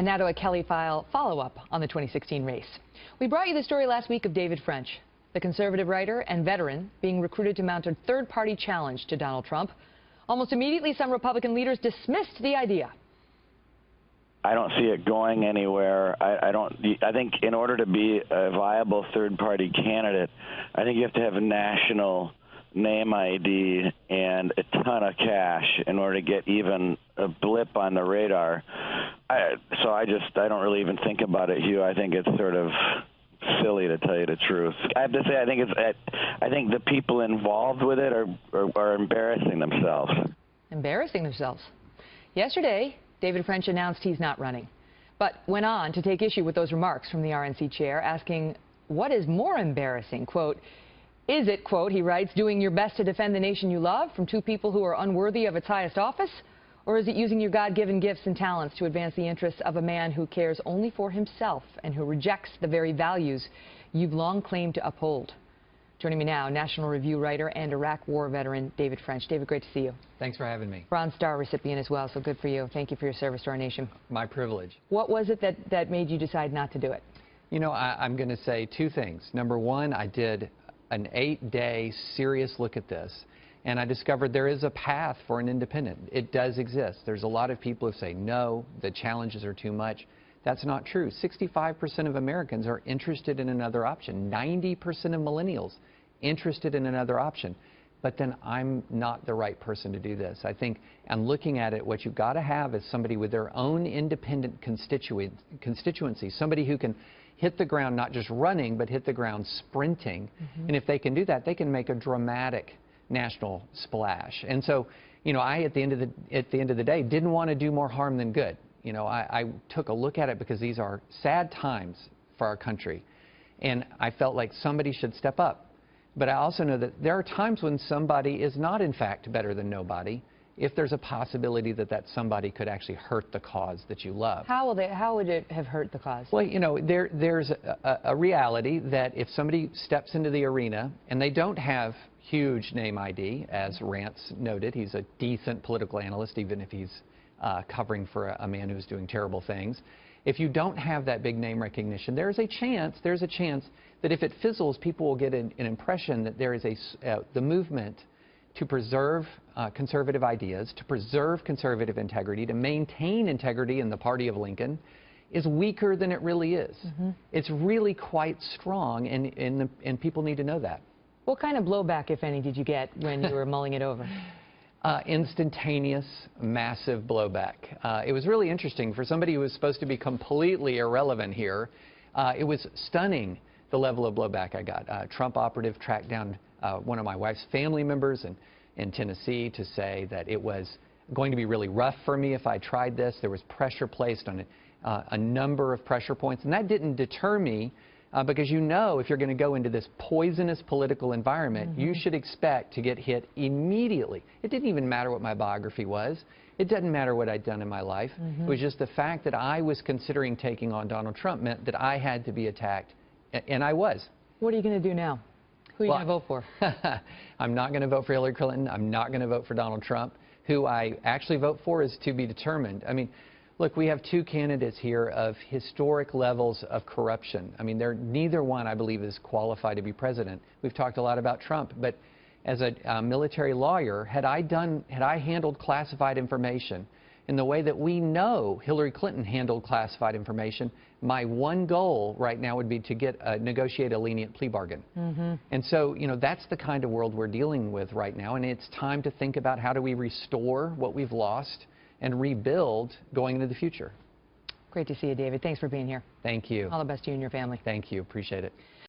And now to a Kelly File follow-up on the 2016 race. We brought you the story last week of David French, the conservative writer and veteran being recruited to mount a third-party challenge to Donald Trump. Almost immediately, some Republican leaders dismissed the idea. I don't see it going anywhere. I think in order to be a viable third-party candidate, I think you have to have a national name ID and a ton of cash in order to get even a blip on the radar. So I don't really even think about it, Hugh. I think it's sort of silly, to tell you the truth. I have to say, I think the people involved with it are embarrassing themselves. Embarrassing themselves. Yesterday, David French announced he's not running, but went on to take issue with those remarks from the RNC chair, asking what is more embarrassing. Quote, is it, quote, he writes, doing your best to defend the nation you love from two people who are unworthy of its highest office? Or is it using your God-given gifts and talents to advance the interests of a man who cares only for himself and who rejects the very values you've long claimed to uphold? Joining me now, National Review writer and Iraq War veteran David French. David, great to see you. Thanks for having me. Bronze Star recipient as well, so good for you. Thank you for your service to our nation. My privilege. What was it that made you decide not to do it? You know, I'm going to say two things. Number one, I did an 8-day serious look at this, and I discovered there is a path for an independent. It does exist. There's a lot of people who say, no, the challenges are too much. That's not true. 65% of Americans are interested in another option. 90% of millennials interested in another option. But then I'm not the right person to do this. I think, and looking at it, what you've got to have is somebody with their own independent constituency, somebody who can hit the ground not just running, but hit the ground sprinting. And if they can do that, they can make a dramatic national splash. And so, you know, I, at the end of the day, didn't want to do more harm than good. You know, I took a look at it because these are sad times for our country. And I felt like somebody should step up. But I also know that there are times when somebody is not, in fact, better than nobody, if there's a possibility that that somebody could actually hurt the cause that you love. How would it have hurt the cause? Well, you know, there's a reality that if somebody steps into the arena and they don't have huge name ID, as Rance noted, he's a decent political analyst, even if he's covering for a man who's doing terrible things. If you don't have that big name recognition, there's a chance that if it fizzles, people will get an impression that there is the movement to preserve conservative ideas, to preserve conservative integrity, to maintain integrity in the party of Lincoln, is weaker than it really is. It's really quite strong, and people need to know that. What kind of blowback, if any, did you get when you were mulling it over? Instantaneous, massive blowback. It was really interesting. For somebody who was supposed to be completely irrelevant here, it was stunning the level of blowback I got. A Trump operative tracked down one of my wife's family members in Tennessee to say that it was going to be really rough for me if I tried this. There was pressure placed on a number of pressure points, and that didn't deter me. Because you know, if you're going to go into this poisonous political environment, you should expect to get hit immediately. It didn't even matter what my biography was. It doesn't matter what I'd done in my life. It was just the fact that I was considering taking on Donald Trump meant that I had to be attacked, and I was. What are you going to do now? Who are you going to vote for? I'm not going to vote for Hillary Clinton. I'm not going to vote for Donald Trump. Who I actually vote for is to be determined. I mean, look, we have two candidates here of historic levels of corruption. I mean, neither one, I believe, is qualified to be president. We've talked a lot about Trump, but as a military lawyer, had I handled classified information in the way that we know Hillary Clinton handled classified information, my one goal right now would be to negotiate a lenient plea bargain. And so, you know, that's the kind of world we're dealing with right now, and it's time to think about how do we restore what we've lost and rebuild going into the future. Great to see you, David. Thanks for being here. Thank you. All the best to you and your family. Thank you. Appreciate it.